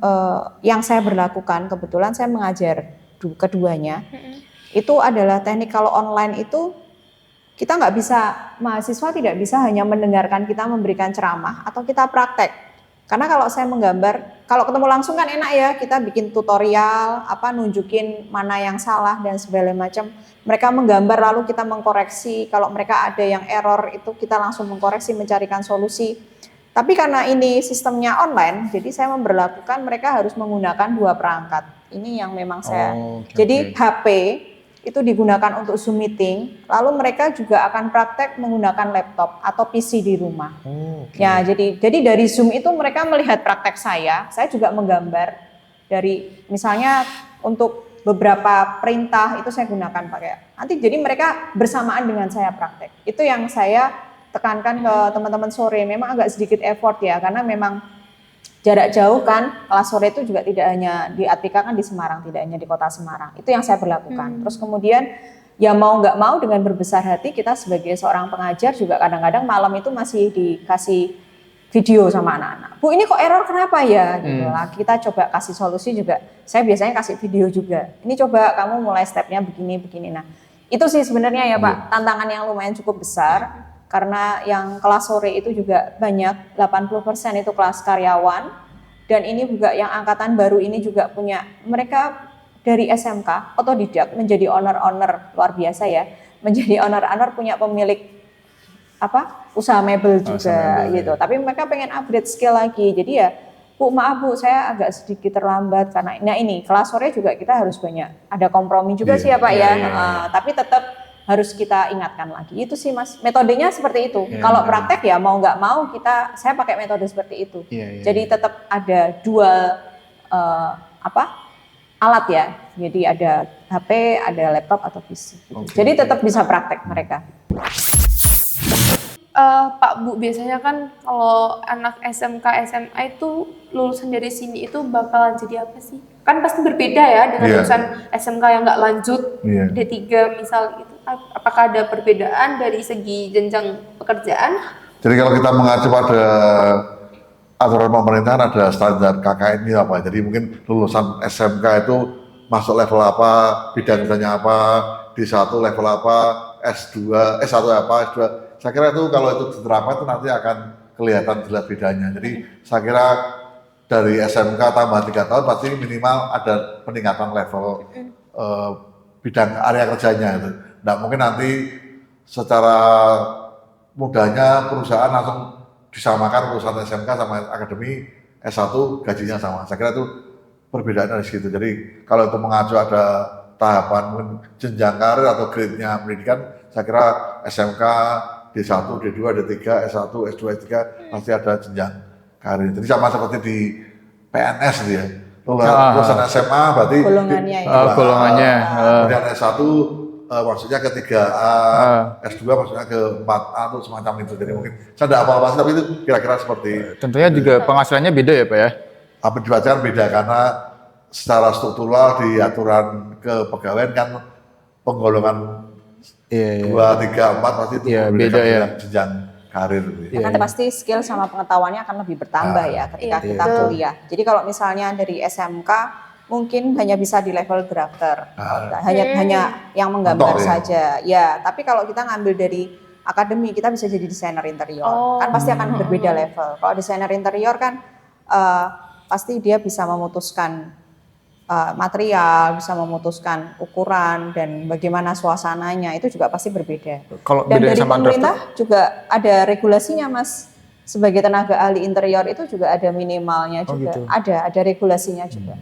yang saya berlakukan, kebetulan saya mengajar keduanya, itu adalah teknik kalau online itu, kita nggak bisa, mahasiswa tidak bisa hanya mendengarkan kita memberikan ceramah atau kita praktek. Karena kalau saya menggambar, kalau ketemu langsung kan enak ya, kita bikin tutorial, nunjukin mana yang salah dan segala macam. Mereka menggambar lalu kita mengkoreksi, kalau mereka ada yang error itu kita langsung mengkoreksi, mencarikan solusi. Tapi karena ini sistemnya online, jadi saya memberlakukan mereka harus menggunakan 2 perangkat. Ini yang memang saya, jadi HP itu digunakan untuk Zoom meeting, lalu mereka juga akan praktek menggunakan laptop atau PC di rumah. Ya, jadi dari Zoom itu mereka melihat praktek saya juga menggambar dari misalnya untuk beberapa perintah itu saya gunakan pakai. Nanti jadi mereka bersamaan dengan saya praktek. Itu yang saya tekankan ke teman-teman sore, memang agak sedikit effort ya, karena memang jarak jauh kan, kelas sore itu juga tidak hanya di Atika kan di Semarang, tidak hanya di kota Semarang. Itu yang saya berlakukan. Terus kemudian ya mau nggak mau dengan berbesar hati kita sebagai seorang pengajar juga kadang-kadang malam itu masih dikasih video sama anak-anak. Bu ini kok error kenapa ya? Gitu lah. Kita coba kasih solusi juga. Saya biasanya kasih video juga. Ini coba kamu mulai stepnya begini-begini. Nah itu sih sebenarnya ya Pak, tantangan yang lumayan cukup besar. Karena yang kelas sore itu juga banyak, 80% itu kelas karyawan, dan ini juga yang angkatan baru ini juga punya, mereka dari SMK, otodidak, menjadi owner-owner, luar biasa ya, menjadi owner-owner punya pemilik usaha mebel juga gitu, tapi mereka pengen upgrade skill lagi, jadi ya, Bu maaf Bu, saya agak sedikit terlambat, karena nah ini, kelas sore juga kita harus banyak, ada kompromi juga sih ya Pak ya, tapi tetap harus kita ingatkan lagi. Itu sih Mas, metodenya seperti itu. Kalau praktek ya mau nggak mau saya pakai metode seperti itu. Jadi tetap ada dual alat ya. Jadi ada HP, ada laptop atau PC. Gitu. Jadi tetap bisa praktek mereka. Pak Bu, biasanya kan kalau anak SMK, SMA itu lulusan dari sini itu bakalan jadi apa sih? Kan pasti berbeda ya dengan lulusan SMK yang nggak lanjut D3 misal gitu. Apakah ada perbedaan dari segi jenjang pekerjaan? Jadi kalau kita mengacu pada aturan pemerintahan ada standar KKN ini apa, jadi mungkin lulusan SMK itu masuk level apa, bidang kerjanya apa, D1 level apa, S1 apa, S2. Saya kira itu kalau itu diterapkan itu nanti akan kelihatan jelas bedanya. Jadi saya kira dari SMK tambah 3 tahun pasti minimal ada peningkatan level bidang area kerjanya itu. Nggak mungkin nanti secara mudahnya perusahaan langsung disamakan lulusan SMK sama akademi S1 gajinya sama. Saya kira itu perbedaan dari situ. Jadi kalau itu mengacu ada tahapan mungkin jenjang karir atau grade-nya pendidikan, saya kira SMK D1, D2, D3, S1, S2, S3 pasti ada jenjang karir. Jadi sama seperti di PNS gitu ya. Lulusan SMA berarti golongannya golongannya. Kemudian S1 maksudnya ke 3A, S2 maksudnya ke 4A atau semacam itu. Jadi mungkin saya tidak apa-apa sih, tapi itu kira-kira seperti Tentunya juga penghasilannya beda ya Pak ya? apa dibacakan beda karena secara struktural di aturan kepegawaian kan penggolongan Iya. 2, 3, 4 pasti itu Iya, membedakan beda ya. jenjang karir. Gitu. Ya kan pasti skill sama pengetahuannya akan lebih bertambah ya ketika iya, kita betul. kuliah. Jadi kalau misalnya dari SMK mungkin hanya bisa di level drafter, hanya yang menggambar Contoh, ya. saja. Ya, tapi kalau kita ngambil dari akademi kita bisa jadi desainer interior. Kan pasti akan berbeda level. Kalau desainer interior kan pasti dia bisa memutuskan material, bisa memutuskan ukuran dan bagaimana suasananya itu juga pasti berbeda. Kalau Dan bedanya dari sama pemerintah juga ada regulasinya, Mas. Sebagai tenaga ahli interior itu juga ada minimalnya juga. gitu. Ada regulasinya juga.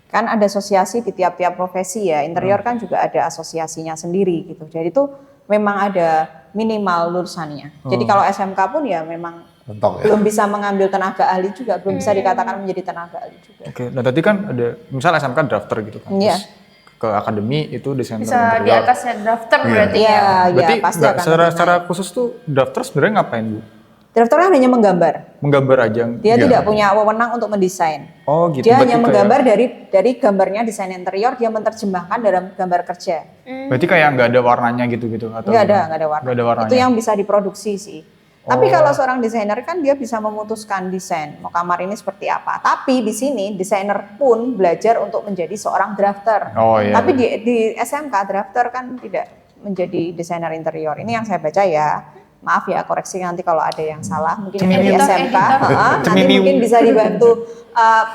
Kan ada asosiasi di tiap-tiap profesi ya. Interior kan juga ada asosiasinya sendiri gitu. Jadi itu memang ada minimal lulusannya. Jadi kalau SMK pun ya memang Mentok ya. belum bisa mengambil tenaga ahli juga, belum bisa dikatakan menjadi tenaga ahli juga. Oke, nah tadi kan ada misal SMK drafter gitu kan. Iya. Terus ke akademi itu desainer Bisa di interior. atasnya drafter Iya. berarti ya. Iya, Berarti ya pasti nggak akan secara, lebih secara naik. khusus tuh drafter sebenarnya ngapain Bu? Drafter kan hanya menggambar. Menggambar aja. Dia Iya. tidak punya wewenang untuk mendesain. Oh gitu. Dia Berarti hanya kayak- menggambar dari gambarnya desain interior, dia menerjemahkan dalam gambar kerja. Berarti kayak nggak ada warnanya gitu-gitu atau? Nggak gimana? ada warna. Nggak ada warnanya. Itu yang bisa diproduksi sih. Tapi kalau seorang desainer kan dia bisa memutuskan desain, mau kamar ini seperti apa. Tapi di sini desainer pun belajar untuk menjadi seorang drafter. Oh iya. Tapi di SMK drafter kan tidak menjadi desainer interior. Ini yang saya baca ya. Maaf ya, koreksi nanti kalau ada yang salah. Mungkin yang dari Editor, SMK, editor. nanti Ceminiu. mungkin bisa dibantu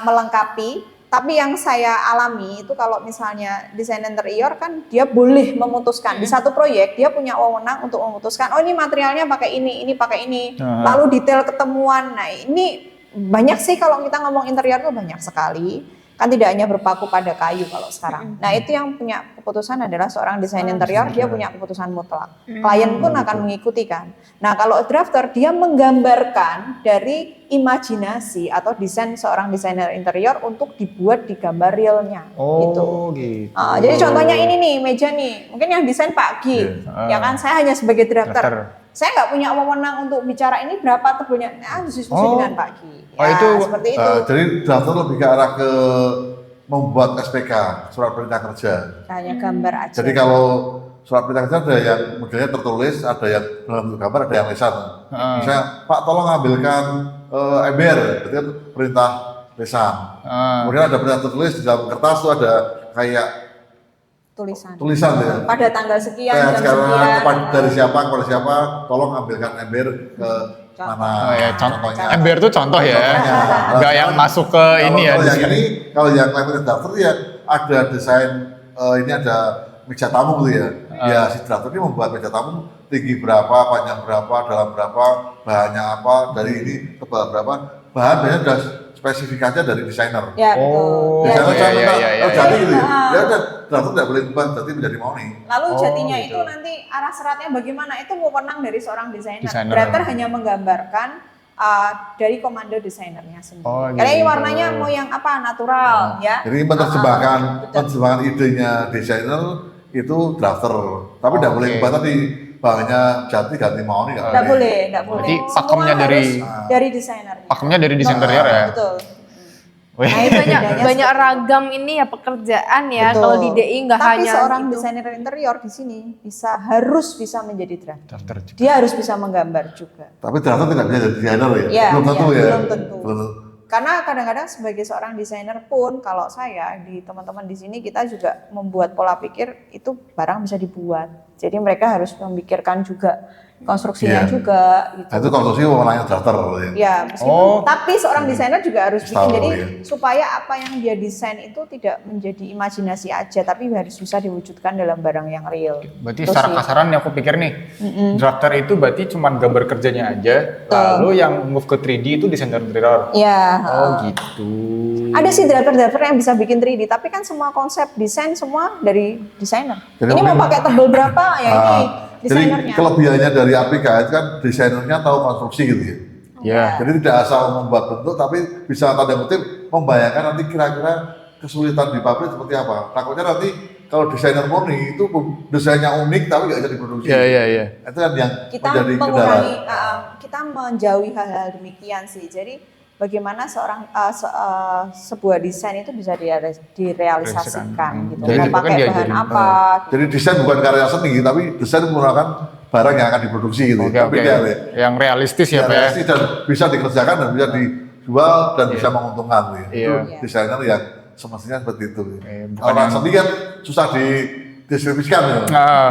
melengkapi. Tapi yang saya alami itu kalau misalnya desain interior kan dia boleh memutuskan di satu proyek dia punya wewenang untuk memutuskan oh ini materialnya pakai ini pakai ini, lalu detail ketemuan. Nah ini banyak sih kalau kita ngomong interior tuh banyak sekali. Kan tidak hanya berpaku pada kayu kalau sekarang. Nah itu yang punya keputusan adalah seorang desain interior, dia punya keputusan mutlak. Klien pun akan mengikuti kan. Nah kalau drafter dia menggambarkan dari imajinasi atau desain seorang desainer interior untuk dibuat di gambar realnya. Gitu. Oh gitu. Jadi contohnya ini nih meja nih, mungkin yang desain Pak Gi, ya kan saya hanya sebagai drafter. Saya nggak punya wewenang untuk bicara ini berapa tebalnya, diskusi dengan Pak Gi. Ya, itu seperti itu. Jadi drafter lebih ke arah ke membuat SPK, surat perintah kerja. Hanya gambar aja. Jadi kalau surat perintah kerja ada yang modelnya tertulis, ada yang dalam bentuk gambar, ada yang lisan. Misalnya, Pak tolong ambilkan ember, berarti kan perintah lisan. Kemudian ada perintah tertulis di dalam kertas itu ada kayak tulisan ya. Pada tanggal sekian, Kayak jam sekarang sekian. dari siapa kepada siapa, tolong ambilkan ember ke mana. Oh ya, contohnya. ember tuh contoh ya. Contohnya. Nggak yang masuk ke ini ya. Kalau yang ini, kalau yang level drafter ya ada desain, ini ada meja tamu gitu ya. Ya si drafter ini membuat meja tamu tinggi berapa, panjang berapa, dalam berapa, bahannya apa, dari ini tebal berapa. Bahan biasanya udah spesifikasinya dari desainer. Ya betul. Oh, Ya, Desainer iya, saya iya, minta, iya, iya, oh jadi iya. gitu ya. Ya udah, drafter tidak boleh ubah, jadi menjadi mau nih. Lalu jadinya gitu. itu nanti arah seratnya bagaimana itu wewenang dari seorang desainer. Desainer. Drafter hanya menggambarkan dari komando desainernya sendiri. Oh, Karena ini gitu. warnanya mau yang apa natural ya. Jadi menerjemahkan betul. idenya desainer itu drafter. Tapi tidak boleh ubah tadi bahannya jati ganti mau nih. Nggak boleh, nggak boleh. Berarti Semua pakemnya harus dari desainer. Pakemnya dari desain interior ya. Betul. Wih. Nah, itu banyak bedanya banyak seperti ragam ini ya pekerjaan ya. Betul. Kalau di DI nggak Tapi hanya seorang itu. desainer interior di sini harus bisa menjadi drafter. Drafter juga. Dia harus bisa menggambar juga. Tapi drafter tidak bisa jadi desainer ya? Iya, Belum tentu iya, ya? belum tentu. Karena kadang-kadang sebagai seorang desainer pun kalau saya di teman-teman di sini kita juga membuat pola pikir itu barang bisa dibuat. Jadi mereka harus memikirkan juga konstruksinya Iya. juga gitu. Nah, itu konstruksi wewenangnya drafter ya. Ya, meskipun Oh. tapi seorang desainer juga harus bikin Tahu, jadi ya. supaya apa yang dia desain itu tidak menjadi imajinasi aja tapi harus bisa diwujudkan dalam barang yang real. Berarti Itu secara sih. kasaran yang aku pikir nih, drafter itu berarti cuma gambar kerjanya aja, lalu yang move ke 3D itu desainer interior. Ya, Oh gitu. Ada sih driver-driver yang bisa bikin 3D, tapi kan semua konsep desain semua dari desainer. Jadi Ini mau mungkin- pakai tebel berapa ya ini Jadi desainernya. kelebihannya dari APK itu kan desainernya tahu konstruksi gitu ya. Ya. Jadi tidak asal membuat bentuk, tapi bisa tanda kutip membayangkan nanti kira-kira kesulitan di pabrik seperti apa. Takutnya nanti kalau desainer murni itu desainnya unik tapi nggak bisa diproduksi. Iya. Itu kan yang Kita menjadi kendala. mengurangi, kita menjauhi hal-hal demikian sih. Jadi bagaimana sebuah desain itu bisa direalisasikan gitu. Jadi Mau itu kan pakai diajarin. bahan apa? Jadi desain bukan karya seni, tapi desain menggunakan barang yang akan diproduksi gitu. Oke. Beda ya. Yang realistis ya, Ya, Pak ya. realistis dan bisa dikerjakan dan bisa dijual dan bisa menguntungkan gitu. Iya. Itu desainer yang semestinya seperti itu. bukan Kalau orang yang- seni kan susah dideskripsikan ya. Nah,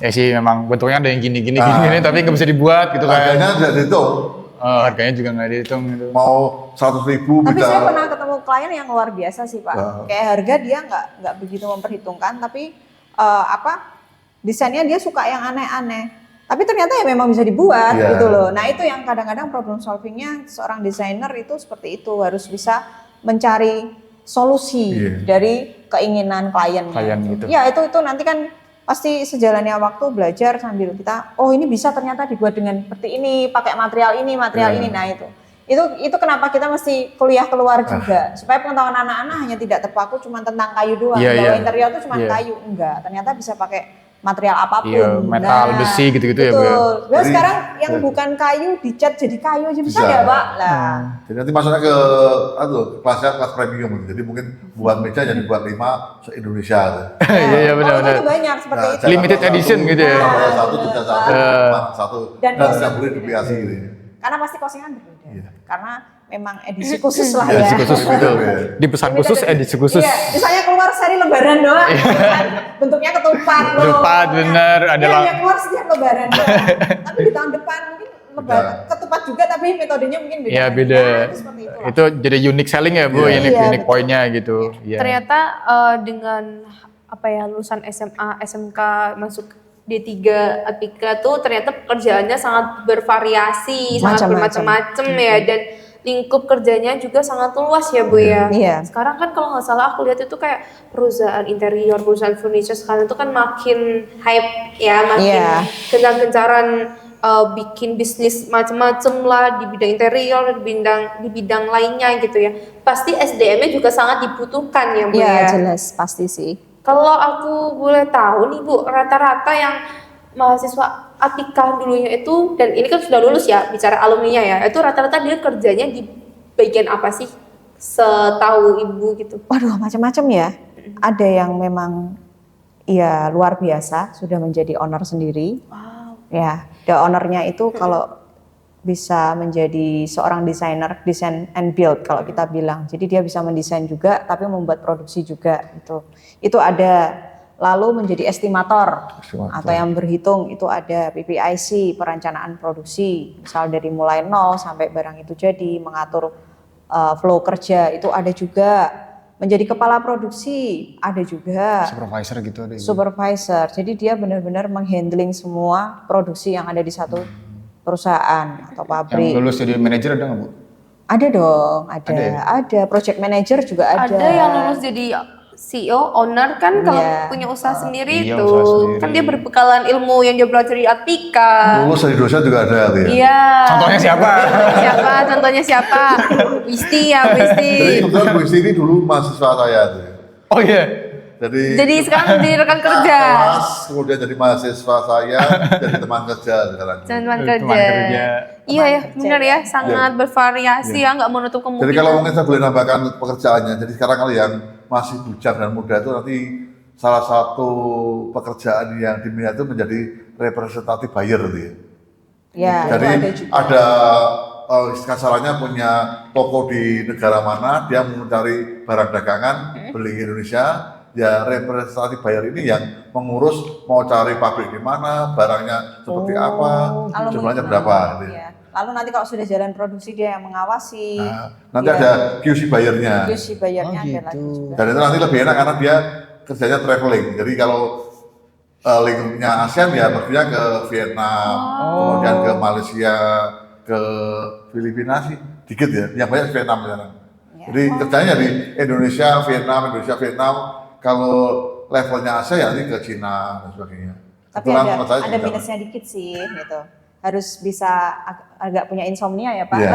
ya sih memang bentuknya ada yang gini, Nah. tapi nggak bisa dibuat gitu kan. Harganya tidak dihitung. Harganya juga nggak dihitung gitu. Mau 100.000 Tapi bisa. saya pernah ketemu klien yang luar biasa sih Pak. Kayak harga dia nggak begitu memperhitungkan, tapi desainnya dia suka yang aneh-aneh. Tapi ternyata ya memang bisa dibuat Iya. gitu loh. Nah itu yang kadang-kadang problem solvingnya seorang desainer itu seperti itu, harus bisa mencari solusi dari keinginan kliennya. Klien gitu. Ya itu nanti kan pasti sejalannya waktu belajar sambil kita, oh ini bisa ternyata dibuat dengan seperti ini, pakai material ini. Nah itu kenapa kita mesti kuliah keluar juga, supaya pengetahuan anak-anak hanya tidak terpaku cuma tentang kayu doang. Iya, Bahwa iya. interior itu cuma Iya. kayu, enggak. Ternyata bisa pakai material apapun. Iya, metal, besi gitu-gitu ya, Bu, ya. betul. Nah, Jadi- sekarang yang bukan kayu dicat jadi kayu aja bisa Bisa. ya Pak? Lah. Jadi nanti masuknya ke kelasnya kelas premium. Jadi mungkin buat meja jadi buat 5 se-Indonesia. Iya, Oh, benar-benar. itu banyak seperti itu. jangan Limited satu, edition gitu ya. Kalau satu juga satu, cuma satu. Dan Dan biasa- tidak boleh dupliasi gitu. Karena pasti costingan berbeda. Iya. Karena memang edisi khusus lah Iya, ya. Edisi khusus betul. Iya. Dipesan khusus, edisi khusus. Iya, misalnya keluar seri lebaran doang, kan bentuknya ketupat loh. Ketupat, bener. Ada Iya, lang- dia keluar setiap lebaran doang. Tapi di tahun depan mungkin lebaran ketupat juga, tapi metodenya mungkin beda. Iya, lagi. beda. Nah, itu seperti itu. Itu jadi unique selling ya, Bu. Iya. Unique, Iya, unique betul. pointnya gitu. Iya. Ternyata dengan lulusan SMA, SMK masuk D3 Atika tuh ternyata pekerjaannya sangat bervariasi, sangat Macam-macam. bermacam-macam ya, dan lingkup kerjanya juga sangat luas ya Bu ya. Iya. Sekarang kan kalau nggak salah aku lihat itu kayak perusahaan interior, perusahaan furniture sekarang itu kan makin hype ya, makin Iya. gencar-gencaran bikin bisnis macam-macam lah di bidang interior, di bidang lainnya gitu ya. Pasti SDM-nya juga sangat dibutuhkan ya Bu Iya, ya. jelas pasti sih. Kalau aku boleh tahu nih Bu, rata-rata yang mahasiswa Atika dulunya itu, dan ini kan sudah lulus ya, bicara alumninya ya, itu rata-rata dia kerjanya di bagian apa sih? Setahu Ibu gitu. Waduh, macam-macam ya. Ada yang memang ya luar biasa, sudah menjadi owner sendiri. Wow. Ya, the ownernya itu kalau bisa menjadi seorang desainer, design and build kalau kita bilang. Jadi dia bisa mendesain juga, tapi membuat produksi juga gitu. Itu ada. Lalu menjadi estimator atau yang berhitung, itu ada PPIC, perencanaan produksi. Misal dari mulai nol sampai barang itu jadi, mengatur flow kerja, itu ada juga. Menjadi kepala produksi, ada juga. Supervisor gitu ada. Supervisor. Jadi dia benar-benar menghandling semua produksi yang ada di satu perusahaan atau Yang pabrik. lulus jadi manajer ada nggak, Bu? Ada dong, ada. Ada ya? Ada, project manager juga ada. Ada yang lulus jadi CEO, owner kan kalau Iya. punya usaha sendiri iya, itu. usaha sendiri. Kan dia berbekalan ilmu yang dia belajar di Atika. Lulus dari dosen juga ada tuh ya. Iya. Contohnya siapa? Siapa? Contohnya siapa? Wisti ya, Jadi Wisti. kebetulan Bu Isti ini dulu mahasiswa saya tuh ya. Oh iya. Jadi sekarang jadi rekan kerja. kelas, kemudian jadi mahasiswa saya, jadi teman kerja sekarang. Teman Teman kerja. kerja. Iya ya, Teman benar kerja. ya, sangat bervariasi ya, nggak menutup Jadi kemungkinan. kalau mungkin saya boleh nambahkan pekerjaannya, jadi sekarang kalau yang masih bujang dan muda itu nanti salah satu pekerjaan yang diminati itu menjadi representatif buyer gitu ya. Ya, Jadi itu ada juga. ada kasarannya punya toko di negara mana, dia mencari barang dagangan, beli di Indonesia, ya representatif buyer ini yang mengurus mau cari pabrik di mana, barangnya seperti apa, Kalau jumlahnya mungkin- berapa. Gitu. Iya. Lalu nanti kalau sudah jalan produksi dia yang mengawasi. Nah, nanti Iya. ada QC buyer-nya. QC bayarnya Oh, ada gitu. lagi juga. Dan itu nanti lebih enak karena dia kerjanya traveling. Jadi kalau lingkupnya ASEAN ya perginya ke Vietnam, kemudian ke Malaysia, ke Filipina sih dikit ya. Yang banyak Vietnam sekarang. Ya. Jadi kerjanya di Indonesia, Vietnam. Kalau levelnya Asia ya nanti ke Cina dan sebagainya. Tapi Kebetulan tempat saya ada di sana. minusnya dikit sih gitu. Harus bisa agak punya insomnia ya Pak. Iya.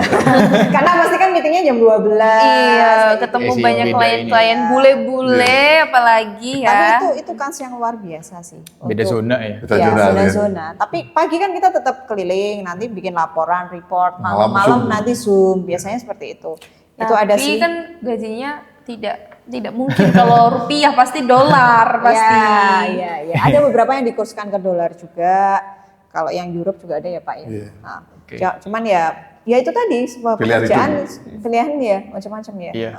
Karena pasti kan meetingnya jam 12. Iya, kayak ketemu Iya sih, banyak beda klien-klien bule-bule apalagi gitu. Tapi ya. itu kans yang luar biasa sih. Beda untuk- zona ya. Kita Ya, zona, ya. zona-zona. Tapi pagi kan kita tetap keliling, nanti bikin laporan, report, Malam malam Zoom. nanti Zoom. Biasanya seperti itu. Itu ada Tapi sih. kan gajinya tidak mungkin kalau rupiah pasti dolar pasti. Ya. Ada beberapa yang dikurskan ke dolar juga. Kalau yang Europe juga ada ya Pak ya. Iya. Nah, Oke. cuman ya itu tadi sebuah Pilihan pekerjaan pilihan ya macam-macam ya. Iya.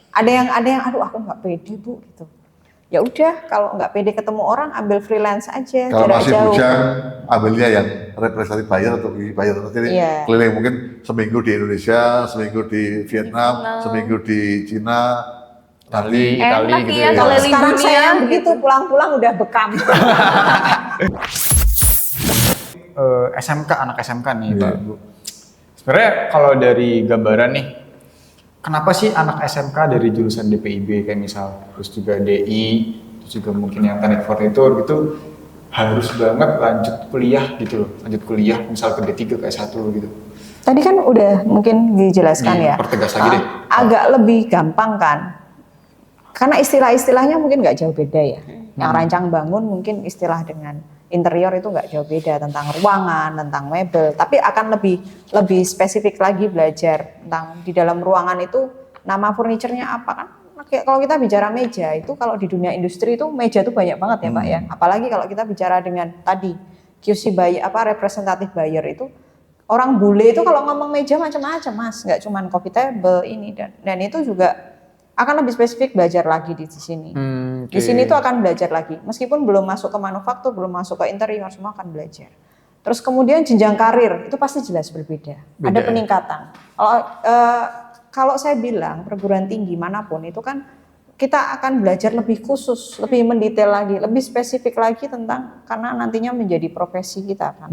Ada yang aduh aku nggak pede Bu gitu. Ya udah kalau nggak pede ketemu orang ambil freelance aja Kalau jarak masih jauh. bujang, ambilnya yang representatif buyer atau buyer. Jadi Iya. keliling mungkin seminggu di Indonesia, seminggu di Vietnam, Vietnam. seminggu di Cina. Itali Enak gitu ya ya. kalau Kalau keliling sekarang dunia saya yang begitu pulang-pulang udah bekam. SMK, anak SMK nih Iya. Pak Bu. Sebenarnya kalau dari gambaran nih, kenapa sih anak SMK dari jurusan DPIB kayak misal, terus juga DI, terus juga mungkin yang teknik furnitur gitu, harus banget lanjut kuliah gitu loh, lanjut kuliah misal ke D3 ke S1 gitu. Tadi kan udah mungkin dijelaskan ya. Pertegas lagi deh. Agak lebih gampang kan. Karena istilah-istilahnya mungkin nggak jauh beda ya. Yang rancang bangun mungkin istilah dengan interior itu nggak jauh beda tentang ruangan, tentang mebel. Tapi akan lebih spesifik lagi belajar tentang di dalam ruangan itu nama furniturnya apa kan. Kayak kalau kita bicara meja itu kalau di dunia industri itu meja itu banyak banget ya Pak ya. Apalagi kalau kita bicara dengan tadi QC buyer representatif buyer itu orang bule itu kalau ngomong meja macam-macam Mas, nggak cuma coffee table ini dan itu juga akan lebih spesifik belajar lagi di sini. Oke. Di sini tuh akan belajar lagi. Meskipun belum masuk ke manufaktur, belum masuk ke interior, semua akan belajar. Terus kemudian jenjang karir itu pasti jelas berbeda. Beda Ada ya? peningkatan. Kalau saya bilang perguruan tinggi manapun itu kan kita akan belajar lebih khusus, lebih mendetail lagi, lebih spesifik lagi tentang karena nantinya menjadi profesi kita kan.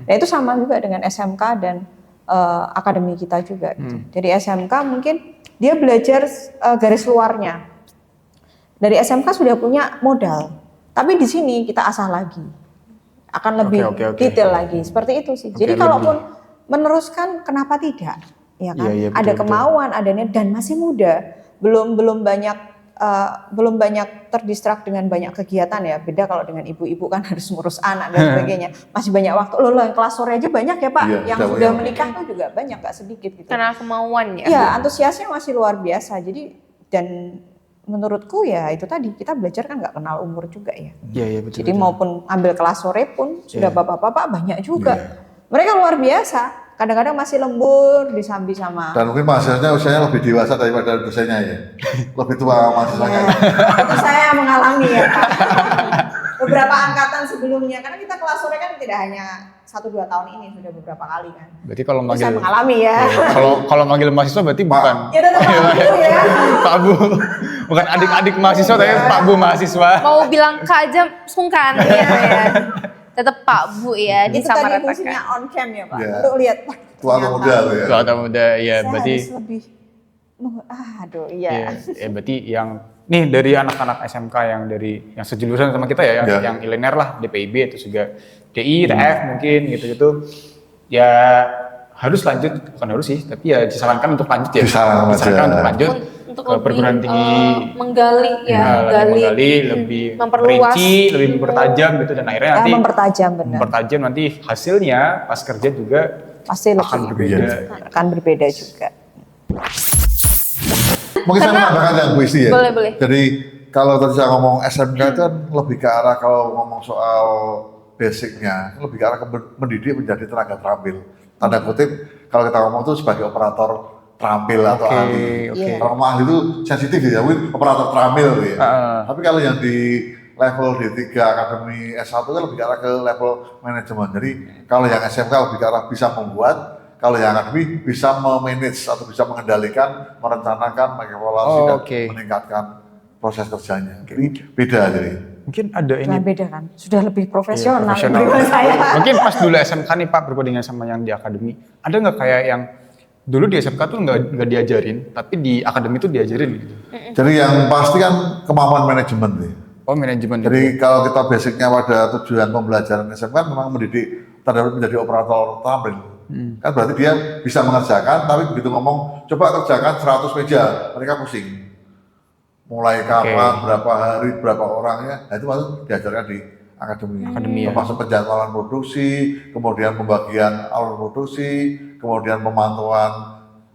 Nah itu sama juga dengan SMK dan akademi kita juga. Gitu. Jadi SMK mungkin dia belajar garis luarnya. Dari SMK sudah punya modal, tapi di sini kita asah lagi, akan lebih Oke. detail lagi. Seperti itu sih. Jadi Oke, kalaupun meneruskan, kenapa tidak? Ya kan? Iya, Ada betul. kemauan, ada niat dan masih muda, belum banyak terdistrak dengan banyak kegiatan ya. Beda kalau dengan ibu-ibu kan harus ngurus anak dan sebagainya. Masih banyak waktu. Loh, yang kelas sore aja banyak ya Pak. Iya, Yang sudah sudah banyak. menikah tuh juga banyak, gak sedikit gitu. Karena kemauan ya. Iya, antusiasnya masih luar biasa. Jadi dan menurutku ya itu tadi kita belajar kan nggak kenal umur juga ya. Iya betul. Jadi maupun ambil kelas sore pun sudah Iya. bapak-bapak banyak juga. Mereka luar biasa. Kadang-kadang masih lembur disambi sama. Dan mungkin mahasiswanya usianya lebih dewasa daripada dosennya ya. Lebih tua mahasiswanya. Itu saya mengalami ya Pak. Beberapa angkatan sebelumnya karena kita kelas sore kan tidak hanya 1-2 tahun ini sudah beberapa kali kan. Berarti kalau Itu manggil saya mengalami ya. kalau manggil mahasiswa berarti bukan Ya tetap Pak Bu ya. Pak Bu, bukan adik-adik mahasiswa tapi Pak Bu mahasiswa. Mau bilang Kak aja sungkan ya. Tetap Pak Bu ya Itu tadi fungsinya disamaratakan. on cam ya Pak. Iya. Untuk lihat wah, Tua atau ternyata muda tuh ya. Tua atau muda ya saya berarti harus lebih aduh iya. ya berarti yang nih dari anak-anak SMK yang sejurusan sama kita ya, Ya. yang milenial lah, DPIB terus juga DI, TF mungkin gitu-gitu. Ya harus lanjut, bukan harus sih, tapi ya disarankan untuk lanjut ya. Disarankan aja. untuk lanjut Untuk ke perguruan tinggi. menggali ya, Nah, lebih menggali, lebih memperluas rinci, lebih ilmu. mempertajam gitu dan akhirnya nanti Mempertajam benar. mempertajam nanti hasilnya pas kerja juga Pasti akan lebih berbeda. akan berbeda juga. Mungkin saya menambahkan yang Bu Isti ya. Boleh. Jadi kalau tadi saya ngomong SMK itu kan lebih ke arah kalau ngomong soal basicnya, lebih ke arah ke mendidik menjadi tenaga terampil. Tanda kutip kalau kita ngomong itu sebagai operator terampil atau Oke, ahli. oke. Kalau ngomong ahli itu sensitif ya, mungkin operator terampil ya. Tapi kalau yang di level D3 Akademi S1 kan lebih ke arah ke level manajemen. Jadi kalau yang SMK lebih ke arah bisa membuat, kalau yang akademi bisa memanage atau bisa mengendalikan, merencanakan, mengevaluasi Oh, dan oke. meningkatkan proses kerjanya. Jadi beda jadi. Mungkin ada ini Jangan beda kan. Sudah lebih profesional, profesional. daripada saya. Mungkin pas dulu SMK nih Pak berbandingan sama yang di akademi, ada nggak kayak yang dulu di SMK tuh nggak diajarin, tapi di akademi tuh diajarin gitu. Jadi yang pasti kan kemampuan manajemen nih. Oh, manajemen. Jadi kalau kita basicnya pada tujuan pembelajaran SMK kan memang mendidik terhadap menjadi operator tamrin. Kan berarti dia bisa mengerjakan, tapi begitu ngomong coba kerjakan 100 meja, mereka pusing. Mulai kapan, berapa hari, berapa orangnya, nah itu masuk diajarkan di akademi. Akademi, ya. Termasuk penjadwalan produksi, kemudian pembagian alur produksi, kemudian pemantauan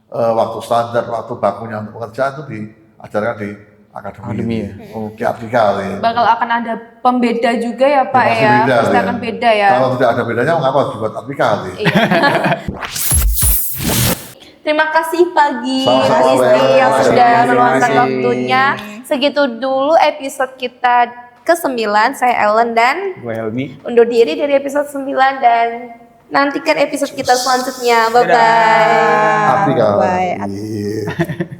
waktu standar, waktu bakunya untuk pekerjaan itu diajarkan di akademi. Akademi, ya. Oke, artikal ya. Bakal akan ada pembeda juga ya Pak Pasti ya? beda, Pasti ya. akan beda ya. Kalau tidak ada bedanya, mengapa dibuat artikal ya? Terima kasih pagi Sama-sama, Isti Bel. yang Terima sudah kasih. meluangkan Terima kasih. waktunya. Segitu dulu episode kita ke-9. Saya Ellen dan Gue Helmi. undur diri dari episode 9 dan nantikan episode kita selanjutnya. Bye-bye. Dadah. Artikal. Bye. Iya.